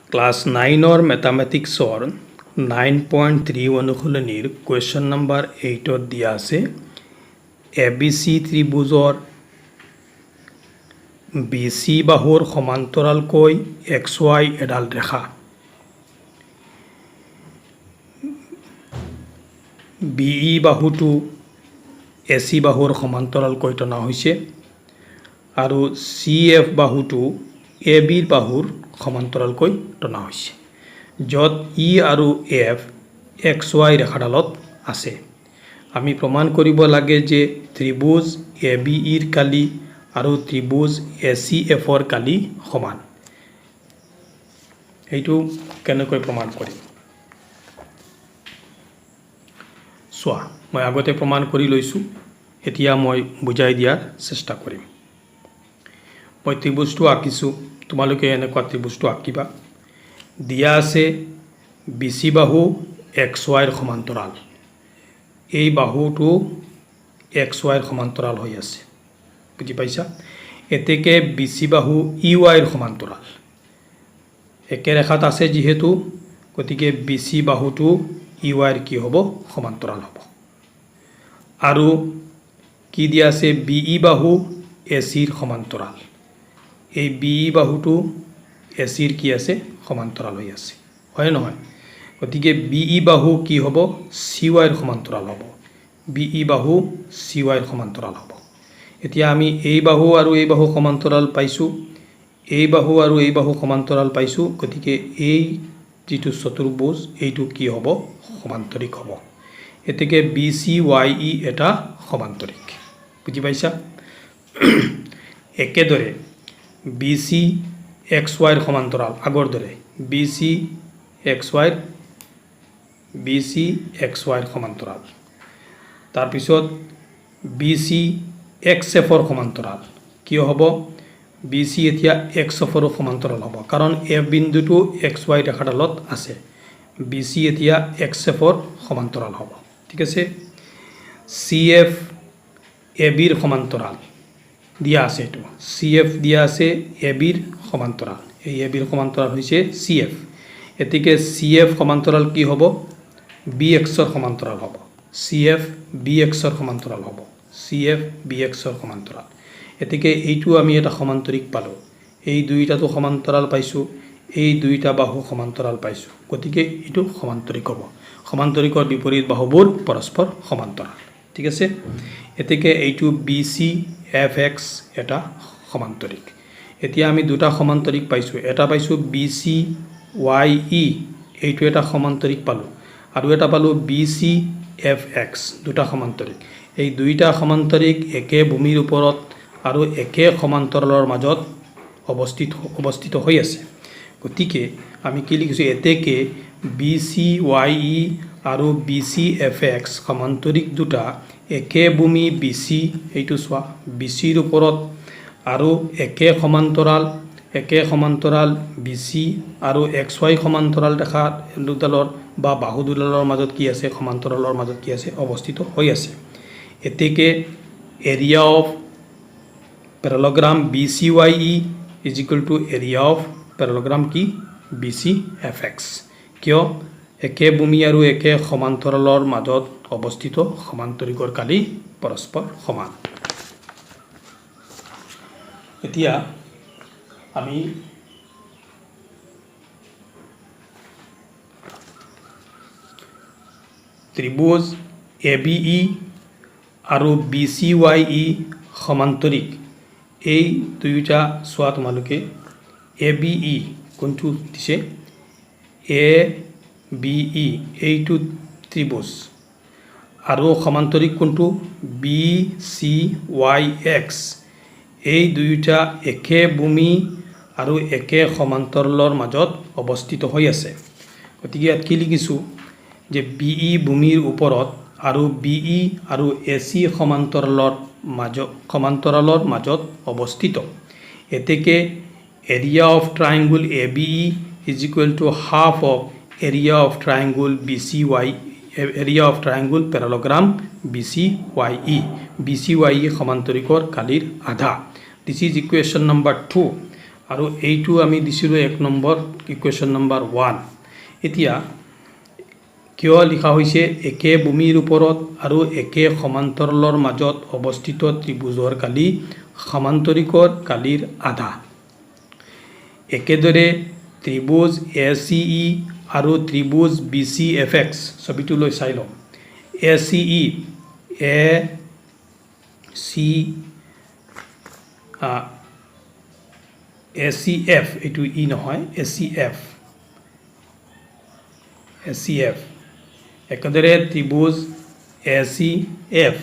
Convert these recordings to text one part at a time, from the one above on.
class 9 ম্যাথামেটিক্সৰ 9.3 অনুশীলনীৰ question number 8 দিয়া আছে ABC ত্ৰিভুজৰ BC বাহুৰ সমান্তৰালকৈ XY এডাল ৰেখা বিই বাহুটো এসি বাহুৰ সমান্তৰালকৈ টনা হৈছে আৰু CF বাহুটো এবিৰ বাহুৰ সমান্তৰালকৈ টনা হৈছে যত ই আৰু এফ XY ৰেখাডালত আছে আমি প্ৰমাণ কৰিব লাগে যে ত্ৰিভুজ এবিইৰ কালি আৰু ত্ৰিভুজ এচিএফৰ কালি সমান এইটো কেনেকৈ প্ৰমাণ কৰিম সোৱা মই আগতে প্ৰমাণ কৰি লৈছো এতিয়া মই বুজাই দিয়াৰ চেষ্টা কৰিম মই ত্ৰিভুজটো আঁকিছো তোমালোকে এনেকুৱা ত্ৰিভুজটো আঁকিবা দিয়া আছে বিসি বাহু XY ৰ সমান্তৰাল এই বাহুটো XY ৰ সমান্তৰাল হৈ আছে বুজি পাইছা এতেকে বিসি বাহু EY ৰ সমান্তৰাল একে ৰেখাত আছে যেহেতু গতিকে বিসি বাহুটো EY ৰ কি হ'ব সমান্তৰাল হ'ব আৰু কি দিয়া আছে বিই বাহু এসি ৰ সমান্তৰাল এই বিই বাহুটো এসি ৰ কি আছে সমান্তৰাল হৈ আছে হয় নহয় গতিকে বিই বাহু কি হ'ব CY ৰ সমান্তৰাল হ'ব বিই বাহু CY ৰ সমান্তৰাল হ'ব এতিয়া আমি এই বাহু আৰু এই বাহু সমান্তৰাল পাইছো এই বাহু আৰু এই বাহু সমান্তৰাল পাইছো গতিকে এই যেটো চতুৰ্ভুজ এইটো কি হ'ব সমান্তৰিক হ'ব এতেকে BCYE এটা সমান্তৰিক বুজি পাইছা একেদৰে BC XY ৰ সমান্তৰাল আগৰ দৰে BC XY ৰ সমান্তৰাল তাৰ পিছত BC XF ৰ সমান্তৰাল কি হ'ব BC এতিয়া XF ৰ সমান্তৰাল হ'ব কাৰণ F বিন্দুটো XY ৰেখাডালত আছে BC এতিয়া XF ৰ সমান্তৰাল হ'ব ঠিক আছে CF AB ৰ সমান্তৰাল দিয়া আছে এটো CF দিয়া আছে AB ৰ সমান্তৰাল এই AB ৰ সমান্তৰাল হৈছে CF এতিকে CF সমান্তৰাল কি হ'ব BX ৰ সমান্তৰাল হ'ব CF BX ৰ সমান্তৰাল হ'ব CF BX ৰ সমান্তৰাল এতিকে এইটো আমি এটা সমান্তৰিক পালো এই দুইটাটো সমান্তৰাল পাইছো এই দুইটা বাহু সমান্তৰাল পাইছো গতিকে এইটো সমান্তৰিক হ'ব সমান্তৰিকৰ বিপৰীত বাহুবোৰ পৰস্পৰ সমান্তৰাল ঠিক আছে এতিকে এইটো BCFX এটা সমান্তৰিক এতিয়া আমি দুটা সমান্তৰিক পাইছো এটা পাইছো BCYE এইটো এটা সমান্তৰিক পালো আৰু এটা পালো BCFX দুটা সমান্তৰিক এই দুইটা সমান্তৰিক একে ভূমিৰ ওপৰত আৰু একে সমান্তৰালৰ মাজত অৱস্থিত হৈ আছে গতিকে আমি কি লিখিছো এতেকে BCYE আৰু BCFX সমান্তৰিক দুটা একে ভূমি BC এইটো সোৱা BC ৰ ওপৰত আৰু একে সমান্তৰাল BC আৰু XY সমান্তৰাল ৰেখা দুডালৰ বা বাহু দুডালৰ মাজত কি আছে সমান্তৰালৰ মাজত কি আছে অৱস্থিত হৈ আছে এতেকে area of parallelogram BCYE is equal to area of parallelogram কি BCFX কিয় একে ভূমি আৰু একে সমান্তৰালৰ মাজত অৱস্থিত সমান্তৰিকৰ কালি পৰস্পৰ সমান এতিয়া আমি ত্ৰিভুজ ABE আৰু BCYE সমান্তৰিক এই দুইটা সোৱা তোমালোকে ABE কোনটো দিছে ABE এইটো ত্ৰিভুজ আৰু সমান্তৰিক কোনটো BCYX এই দুইটা একে ভূমি আৰু একে সমান্তৰালৰ মাজত অৱস্থিত হৈ আছে গতিকে ইয়াত কি লিখিছো যে BE ভূমিৰ ওপৰত আৰু BE আৰু AC সমান্তৰালৰ মাজত অৱস্থিত এতেকে area of triangle ABE is equal to half of area of triangle BCYE area of triangle parallelogram BCYE সমান্তৰিকৰ কালিৰ আধা this is equation number 2 আৰু এইটো আমি দিছিলোঁ 1 নম্বৰ ইকুৱেশ্যন নম্বৰ 1 এতিয়া কিয় লিখা হৈছে একে ভূমিৰ ওপৰত আৰু একে সমান্তৰালৰ মাজত অৱস্থিত ত্ৰিভুজৰ কালি সমান্তৰিকৰ কালিৰ আধা একেদৰে ত্ৰিভুজ ACE আৰু ত্ৰিভুজ BCFX ছবিটোলৈ চাই লওঁ ACE ACF এইটো ই নহয় ACF একেদৰে ত্ৰিভুজ ACF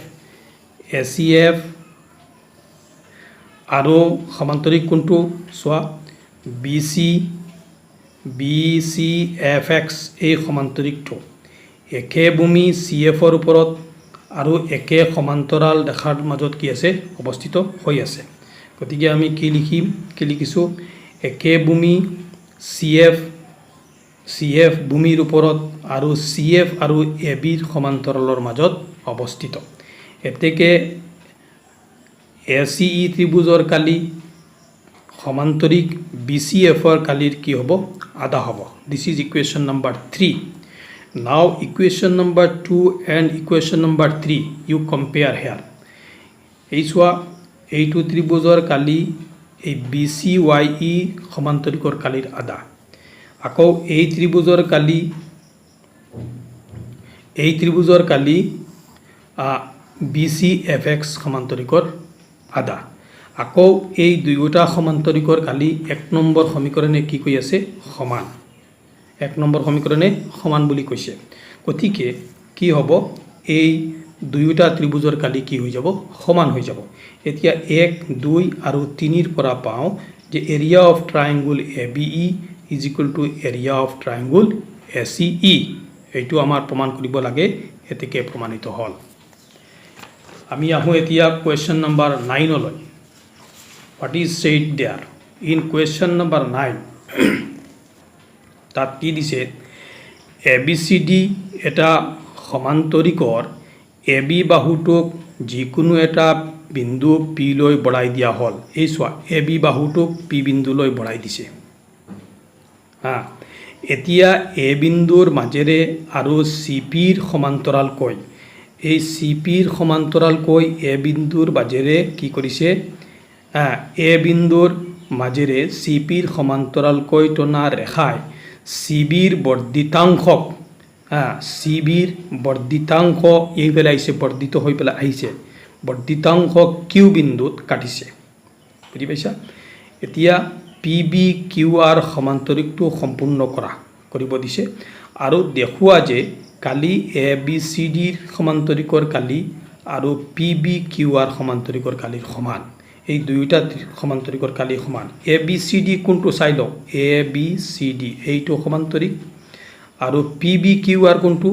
আৰু সমান্তৰিক কোনটো চোৱা BCFX এই সমান্তৰিকটো একে ভূমি CFৰ ওপৰত আৰু একে সমান্তৰাল ৰেখাৰ মাজত কি আছে অৱস্থিত হৈ আছে গতিকে আমি কি লিখিছো একে ভূমি CF ভূমিৰ ওপৰত আৰু CF আৰু AB সমান্তৰালৰ মাজত অৱস্থিত এতেকে ACE ত্ৰিভুজৰ কালি সমান্তৰিক BCFৰ কালিৰ কি হ'ব আধা হ'ব this is equation number 3 now equation number 2 and equation number 3 you compare here এই চোৱা এইটো ত্ৰিভুজৰ কালি এই BCYE সমান্তৰিকৰ কালিৰ আধা আকৌ এই ত্ৰিভুজৰ কালি BCFX সমান্তৰিকৰ আধা আকৌ এই দুয়োটা সমান্তৰিকৰ কালি 1 নম্বৰ সমীকৰণে কি কৈ আছে সমান 1 নম্বৰ সমীকৰণে সমান বুলি কৈছে গতিকে কি হ'ব এই দুয়োটা ত্ৰিভুজৰ কালি কি হৈ যাব সমান হৈ যাব এতিয়া 1 2 আৰু 3 ৰ পৰা পাওঁ যে area of ট্ৰায়াঙ্গল ABE is equal to area of triangle ACE এইটো আমাৰ প্ৰমাণ কৰিব লাগে এতেকে প্ৰমাণিত হল আমি আহো এতিয়া কোৱেশ্চন নম্বৰ 9 লৈ what is said there in question number 9 তাত কি দিছে ABCD এটা সমান্তৰিকৰ AB বাহুটোক যিকোনো এটা বিন্দু P লৈ বঢ়াই দিয়া হল এই চোৱা AB বাহুটোক P বিন্দুলৈ বঢ়াই দিছে এতিয়া A বিন্দুৰ মাজেৰে আৰু CPৰ সমান্তৰাল কৈ এই CPৰ সমান্তৰাল কৈ A বিন্দুৰ মাজেৰে কি কৰিছে A বিন্দুৰ মাজেৰে CPৰ সমান্তৰাল কৈ টনা ৰেখাই CBৰ বৰ্ধিতাংশ এই পেলাইছে বৰ্ধিত হৈ পেলাই আহিছে বৰ্ধিতাংশ Q বিন্দুত কাটিছে বুজি পাইছা এতিয়া PBQR সমান্তৰিকটো সম্পূৰ্ণ কৰিব দিছে আৰু দেখুৱা যে কালি ABCDৰ সমান্তৰিকৰ কালি আৰু PBQR সমান্তৰিকৰ কালিৰ সমান এই দুয়োটা সমান্তৰিকৰ কালি সমান ABCD কোনটো চাই লও ABCD এইটো সমান্তৰিক আৰু PBQR কোনটো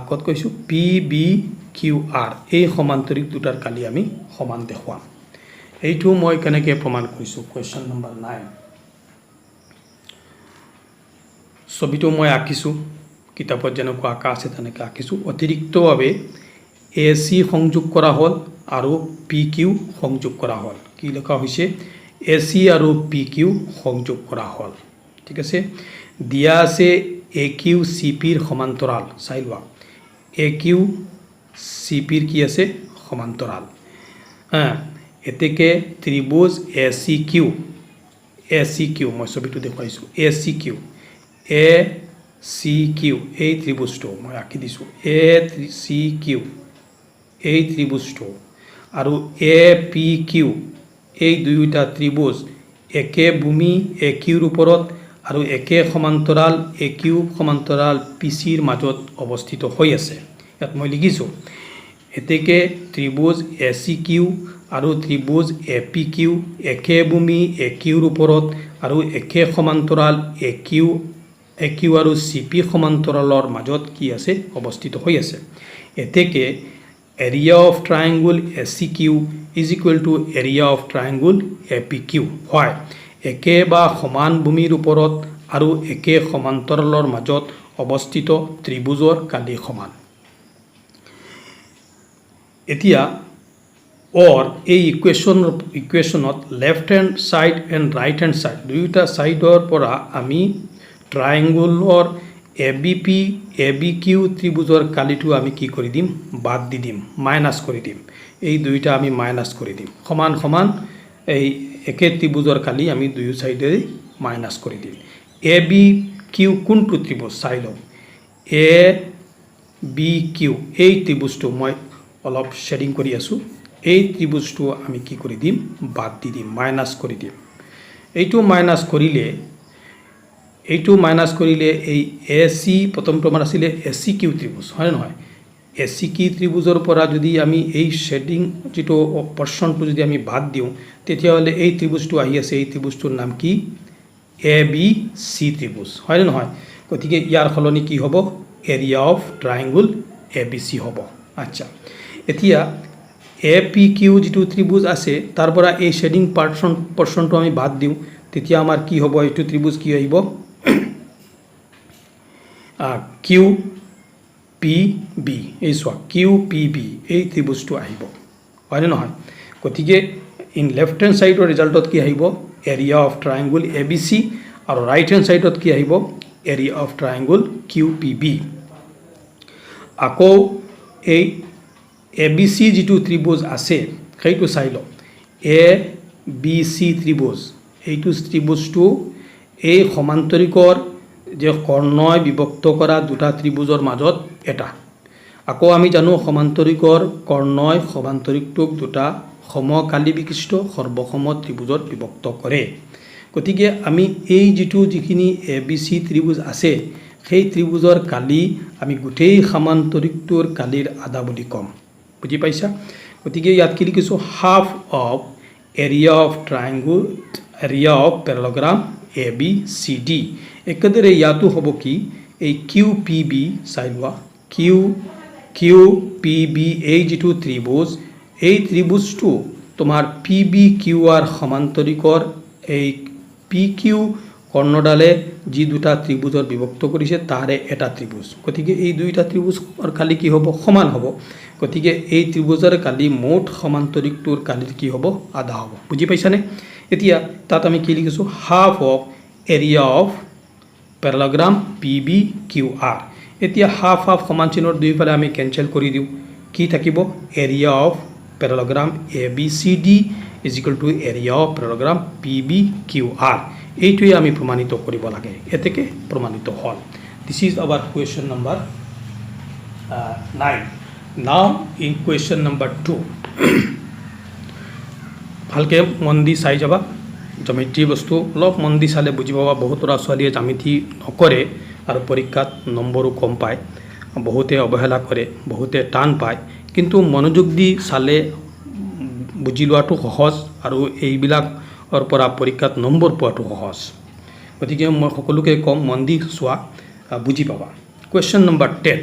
কত কৈছো PBQR এই সমান্তৰিক দুটাৰ কালি আমি সমান দেখুৱাম এইটো মই কেনেকৈ প্ৰমাণ কৰিছো কোৱেশ্চন নম্বৰ 9 ছবিটো মই আঁকিছো কিতাপত যেনেকৈ আঁকা আছে তেনেকৈ আঁকিছো অতিৰিক্তভাৱে AC সংযোগ কৰা হল আৰু PQ সংযোগ কৰা হল কি লেখা হৈছে AC আৰু PQ সংযোগ কৰা হল ঠিক আছে দিয়া আছে AQ CPৰ সমান্তৰাল চাই লোৱা AQ CPৰ কি আছে সমান্তৰাল এতেকে ত্ৰিভুজ ACQ মই ছবিটো দেখুৱাইছো ACQ এই ত্ৰিভুজটো মই আঁকি দিছো ACQ এই ত্ৰিভুজটো আৰু APQ এই দুয়োটা ত্ৰিভুজ একে ভূমি AQৰ ওপৰত আৰু একে সমান্তৰাল AQ সমান্তৰাল PCৰ মাজত অৱস্থিত হৈ আছে ইয়াত মই লিখিছো এতেকে ত্ৰিভুজ ACQ আৰু ত্ৰিভুজ APQ একে ভূমি AQৰ ওপৰত আৰু একে সমান্তৰাল AQ আৰু CP সমান্তৰালৰ মাজত কি আছে অৱস্থিত হৈ আছে এতেকে area of triangle ACQ is equal to area of triangle APQ হয় একে বা সমান ভূমিৰ ওপৰত আৰু একে সমান্তৰালৰ মাজত অৱস্থিত ত্ৰিভুজৰ কালি সমান এতিয়া or এই ইকুৱেশ্যনত left hand side and right hand side দুয়োটা ছাইডৰ পৰা আমি ট্ৰাইংগুলৰ ABQ ত্ৰিভুজৰ কালিটো আমি কি কৰি দিম বাদ দি দিম মাইনাছ কৰি দিম এই দুইটা আমি মাইনাছ কৰি দিম সমান সমান এই একে ত্ৰিভুজৰ কালি আমি দুয়ো সাইডে মাইনাছ কৰি দিম ABQ কোনটো ত্ৰিভুজ চাই লওঁ ABQ এই ত্ৰিভুজটো মই অলপ শেডিং কৰি আছো এই ত্ৰিভুজটো আমি কি কৰি দিম বাদ দি দিম মাইনাছ কৰি দিম এইটো মাইনাছ কৰিলে এই AC প্ৰথমটো আমাৰ আছিল ACQ ত্ৰিভুজ হয় নহয় ACQ ত্ৰিভুজৰ পৰা যদি আমি এই শেডিং যেটো পৰ্চনটো যদি আমি বাদ দিওঁ তেতিয়া হলে এই ত্ৰিভুজটো আহি আছে এই ত্ৰিভুজটোৰ নাম কি ABC ত্ৰিভুজ হয় নহয় গতিকে ইয়াৰ খলনি কি হ'ব এৰিয়া অফ ট্ৰায়াঙ্গল ABC হ'ব আচ্ছা এতিয়া APQ যেটো ত্ৰিভুজ আছে তাৰ পৰা এই শেডিং পৰ্চনটো আমি বাদ দিওঁ তেতিয়া আমাৰ কি হ'ব এইটো ত্ৰিভুজ কি আহিব QPB এই সোয়া QPB এই ত্ৰিভুজটো আহিব হয় নহয় গতিকে ইন লেফ্ট হ্যান্ড সাইডৰ ৰিজাল্টত কি আহিব এৰিয়া অফ ট্ৰায়াঙ্গল ABC আৰু ৰাইট হ্যান্ড সাইডত কি আহিব এৰিয়া অফ ট্ৰায়াঙ্গল QPB আকৌ এই ABC যেটো ত্ৰিভুজ আছে সেইটো চাই লওঁ ABC ত্ৰিভুজ এইটো ত্ৰিভুজটো এই সমান্তৰিকৰ যে কৰ্ণয় বিভক্ত কৰা দুটা ত্ৰিভুজৰ মাজত এটা আকৌ আমি জানো সমান্তৰিকৰ কৰ্ণয় সমান্তৰিকটোক দুটা সমকালী বিশিষ্ট সৰ্বসম ত্ৰিভুজত বিভক্ত কৰে গতিকে আমি এই যিখিনি ABC ত্ৰিভুজ আছে সেই ত্ৰিভুজৰ কালি আমি গোটেই সমান্তৰিকটোৰ কালিৰ আধা বুলি কম বুজি পাইছা গতিকে ইয়াত কি লিখিছো half of area of triangle area of parallelogram ABCD একেদৰে ইয়াতো হ'ব কি এই QPB চাইলোৱা QPB এই যেটো ত্ৰিভুজ এই ত্ৰিভুজটো তোমাৰ PBQR সমান্তৰিকৰ এই PQ কৰ্ণডালে যি দুটা ত্ৰিভুজৰ বিভক্ত কৰিছে তাৰে এটা ত্ৰিভুজ গতিকে এই দুইটা ত্ৰিভুজৰ কালি কি হ'ব সমান হ'ব গতিকে এই ত্ৰিভুজৰ কালি মোট সমান্তৰিকটোৰ কালি কি হ'ব আধা হ'ব বুজি পাইছানে এতিয়া তাত আমি কি লিখিছো half of area of parallelogram PBQR এতিয়া হাফ সমান চিহ্নৰ দুইফালে আমি কেনসেল কৰি দিও কি থাকিব area of parallelogram ABCD area of parallelogram PBQR এইটোৱে আমি প্ৰমাণিত কৰিব লাগে এতেকে প্ৰমাণিত হল this is our equation number 9 now in question number 2 ভালকে মন দি চাই যাবা জ্যামিতি বস্তু অলপ মন দি চালে বুজি পাবা বহুত ল'ৰা ছোৱালীয়ে জ্যামিতি নকৰে আৰু পৰীক্ষাত নম্বৰো কম পায় বহুতে অৱহেলা কৰে বহুতে টান পায় কিন্তু মনোযোগ দি চালে বুজি লোৱাটো সহজ আৰু এইবিলাকৰ পৰা পৰীক্ষাত নম্বৰ পোৱাটো সহজ গতিকে মই সকলোকে কম মন দি চোৱা বুজি পাবা কুৱেশ্যন নম্বৰ 10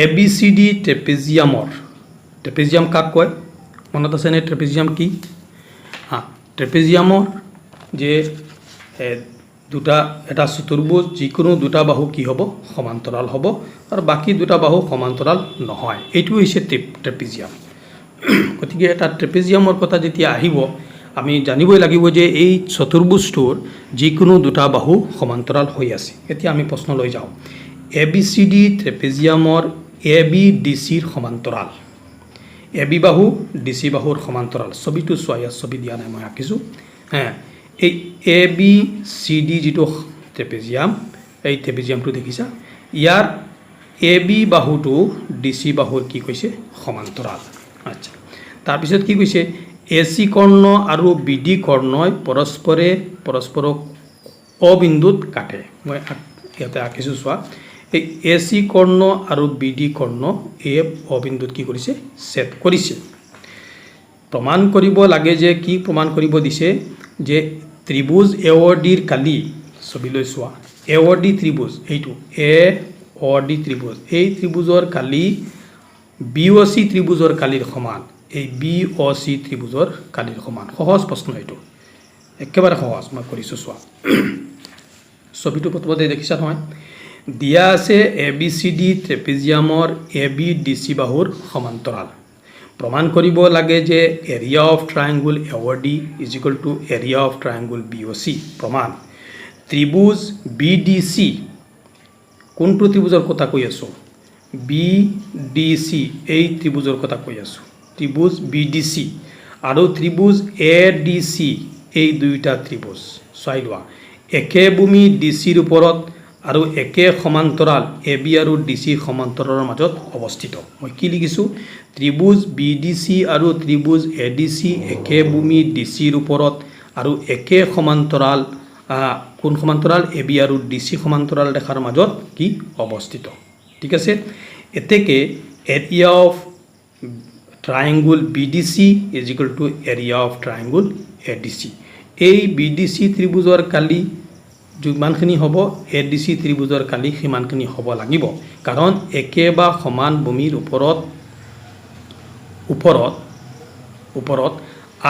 ABCD ট্ৰেপেজিয়াম কাক কয় মনত আছে নে ট্ৰেপেজিয়াম কি ট্ৰেপেজিয়ামৰ যে দুটা এটা চতুৰ্ভুজ যিকোনো দুটা বাহু কি হ'ব সমান্তৰাল হ'ব আৰু বাকি দুটা বাহু সমান্তৰাল নহয় এইটো হৈছে ট্ৰেপেজিয়াম গতিকে এটা ট্ৰেপেজিয়ামৰ কথা যেতিয়া আহিব আমি জানিবই লাগিব যে এই চতুৰ্ভুজটোৰ যিকোনো দুটা বাহু সমান্তৰাল হৈ আছে এতিয়া আমি প্ৰশ্ন লৈ যাওঁ ABCD ট্ৰেপেজিয়ামৰ ABDC ৰ সমান্তৰাল AB বাহু DC বাহুৰ সমান্তৰাল ছবিটো চোৱা ছবি দিয়া নাই মই আঁকিছো এই ABCD যেটো ট্ৰেপেজিয়াম এই ট্ৰেপেজিয়ামটো দেখিছা ইয়াৰ AB বাহুটো DC বাহুৰ কি কৈছে সমান্তৰাল আচ্ছা তাৰ পিছত কি কৈছে AC কৰ্ণ আৰু BD কৰ্ণই পৰস্পৰক অবিন্দুত কাটে মই ইয়াতে আঁকিছো চোৱা এই AC কৰ্ণ আৰু BD কৰ্ণ এই অবিন্দুত কি কৰিছে ছেদ কৰিছে প্ৰমাণ কৰিব লাগে যে কি প্ৰমাণ কৰিব দিছে যে ত্ৰিভুজ AOD ৰ কালি ছবিলৈ চোৱা AOD ত্ৰিভুজ এইটো AOD ত্ৰিভুজ এই ত্ৰিভুজৰ কালি BOC ত্ৰিভুজৰ কালিৰ সমান এই BOC ত্ৰিভুজৰ কালিৰ সমান সহজ প্ৰশ্ন এইটো একেবাৰে সহজ মই কৰিছো চোৱা ছবিটো প্ৰথমতে দেখিছা নহয় দিয়া আছে ABCD ট্ৰেপেজিয়ামৰ ABDC বাহুৰ সমান্তৰাল প্ৰমাণ কৰিব লাগে যে area of triangle AOD is equal to area of triangle BOC প্ৰমাণ ত্ৰিভুজ BDC কোনটো ত্ৰিভুজৰ কথা কৈ আছো BDC এই ত্ৰিভুজৰ কথা কৈ আছো ত্ৰিভুজ BDC আৰু ত্ৰিভুজ ADC এই দুইটা ত্ৰিভুজ চাই লোৱা একে ভূমি ডিসিৰ ওপৰত আৰু একে সমান্তৰাল AB আৰু DC সমান্তৰালৰ মাজত অৱস্থিত মই কি লিখিছো ত্ৰিভুজ BDC আৰু ত্ৰিভুজ ADC একে ভূমি ডিসিৰ ওপৰত আৰু একে সমান্তৰাল কোন সমান্তৰাল AB আৰু DC সমান্তৰাল ৰেখাৰ মাজত কি অৱস্থিত ঠিক আছে এতেকে area of triangle BDC is equal to area of triangle ADC এই BDC ত্ৰিভুজৰ কালি যিমানখিনি হ'ব ADC ত্ৰিভুজৰ কালি সিমানখিনি হ'ব লাগিব কাৰণ একে বা সমান ভূমিৰ ওপৰত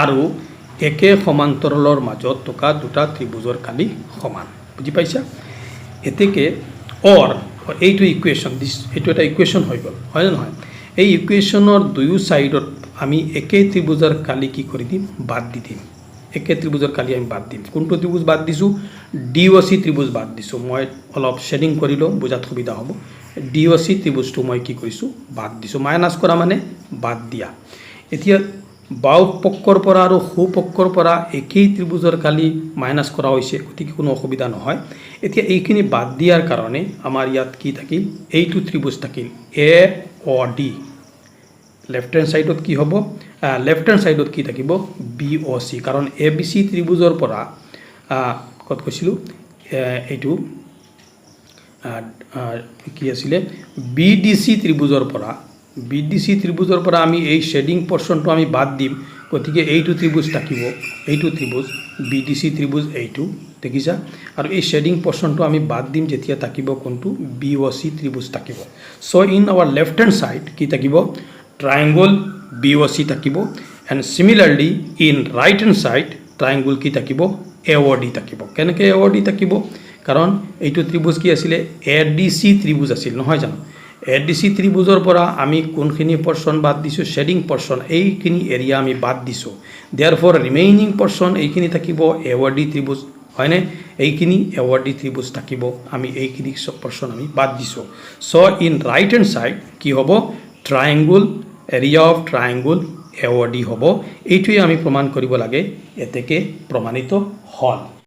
আৰু একে সমান্তৰালৰ মাজত থকা দুটা ত্ৰিভুজৰ কালি সমান বুজি পাইছা এতেকে অৰ এইটো ইকুৱেশ্যন এইটো এটা ইকুৱেশ্যন হৈ গ'ল হয় না নহয় এই ইকুৱেশ্যনৰ দুয়ো সাইডত আমি একে ত্ৰিভুজৰ কালি কি কৰি দিম বাদ দি দিম একে ত্ৰিভুজৰ কালি আমি বাদ দিম কোনটো ত্ৰিভুজ বাদ দিছো DOC ত্ৰিভুজ বাদ দিছো মই অলপ শেডিং কৰিলো বুজাত সুবিধা হ'ব DOC ত্ৰিভুজটো মই কি কৰিছো বাদ দিছো মাইনাস কৰা মানে বাদ দিয়া এতিয়া বাও পক্ষৰ পৰা আৰু সু পক্ষৰ পৰা একেই ত্ৰিভুজৰ কালি মাইনাস কৰা হৈছে গতিকে কোনো অসুবিধা নহয় এতিয়া এইখিনি বাদ দিয়াৰ কাৰণে আমাৰ ইয়াত কি থাকিল এইটো ত্ৰিভুজ থাকিল AOD লেফট হ্যান্ড সাইডত কি হ'ব লেফট হ্যান্ড সাইডত কি থাকিব BOC কাৰণ ABC ত্ৰিভুজৰ পৰা কত কৈছিলো এইটো কি আছিল BDC ত্ৰিভুজৰ পৰা আমি এই শেডিং পোৰশনটো আমি বাদ দিম গতিকে এইটো ত্ৰিভুজ থাকিব এইটো ত্ৰিভুজ BDC ত্ৰিভুজ এইটো দেখিছা আৰু এই শেডিং পোৰশনটো আমি বাদ দিম যেতিয়া থাকিব কোনটো BOC ত্ৰিভুজ থাকিব so in our left hand side কি থাকিব triangle BOC থাকিব and similarly in right hand side triangle কি থাকিব AOD থাকিব কেনেকৈ AOD থাকিব কাৰণ এইটো ত্ৰিভুজ কি আছিল ADC ত্ৰিভুজ আছিল নহয় জানো ADC ত্ৰিভুজৰ পৰা আমি কোনখিনি পোৰশন বাদ দিছো শেডিং পোৰশন এইখিনি এৰিয়া আমি বাদ দিছো therefore remaining পোৰশন এইখিনি থাকিব AOD ত্ৰিভুজ হয়নে এইখিনি AOD ত্ৰিভুজ থাকিব আমি এইখিনি পোরশন আমি বাদ দিছো so in right hand side কি হ'ব triangle area of triangle AOD হ'ব এইটোই আমি প্ৰমাণ কৰিব লাগে এতেকে প্ৰমাণিত হল